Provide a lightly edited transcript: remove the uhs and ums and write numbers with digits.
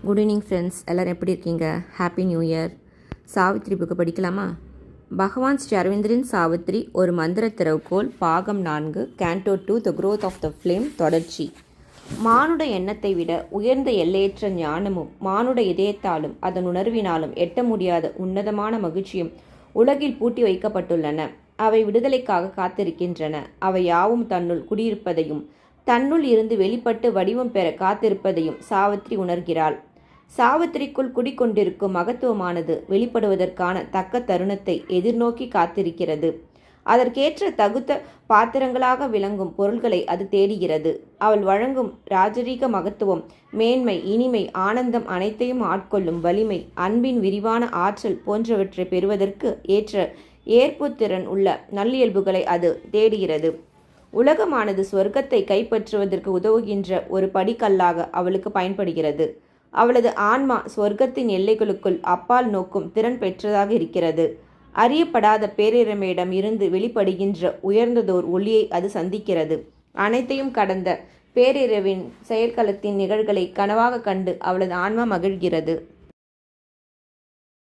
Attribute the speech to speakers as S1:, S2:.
S1: Good evening friends, எல்லோரும் எப்படி இருக்கீங்க? Happy new year. Savitri book படிக்கலாமா? பகவான் ஸ்ரீ அரவிந்தரின் சாவித்ரி ஒரு மந்திர திறவுகோல், பாகம் 4, canto 2, the growth of the flame, தொடர்ச்சி. மானுட எண்ணத்தை விட உயர்ந்த எல்லையற்ற ஞானமும் மானுட இதயத்தாலும் அதன் உணர்வினாலும் எட்ட முடியாத உன்னதமான மகிழ்ச்சியும் உலகில் பூட்டி வைக்கப்பட்டுள்ளன. அவை விடுதலைக்காக காத்திருக்கின்றன. அவை யாவும் தன்னுள் குடியிருப்பதையும் தன்னுள் இருந்து வெளிப்பட்டு வடிவம் பெற காத்திருப்பதையும் சாவித்ரி உணர்கிறாள். சாவித்திரிக்குள் குடிக்கொண்டிருக்கும் மகத்துவமானது வெளிப்படுவதற்கான தக்க தருணத்தை எதிர்நோக்கி காத்திருக்கிறது. அதற்கேற்ற தகுந்த பாத்திரங்களாக விளங்கும் பொருள்களை அது தேடுகிறது. அவள் வழங்கும் ராஜரீக மகத்துவம், மேன்மை, இனிமை, ஆனந்தம் அனைத்தையும் ஆட்கொள்ளும் வலிமை, அன்பின் விரிவான ஆற்றல் போன்றவற்றை பெறுவதற்கு ஏற்ற ஏற்புத்திறன் உள்ள நல்லியல்புகளை அது தேடுகிறது. உலகமானது சொர்க்கத்தை கைப்பற்றுவதற்கு உதவுகின்ற ஒரு படிக்கல்லாக அவளுக்கு பயன்படுகிறது. அவளது ஆன்மா சொர்க்கத்தின் எல்லைகளுக்குள் அப்பால் நோக்கும் திறன் பெற்றதாக இருக்கிறது. அறியப்படாத பேரிரமிடம் இருந்து வெளிப்படுகின்ற உயர்ந்ததோர் ஒளியை அது சந்திக்கிறது. அனைத்தையும் கடந்த பேரிரவின் செயற்களத்தின் நிகழ்களை கனவாக கண்டு அவளது ஆன்மா மகிழ்கிறது.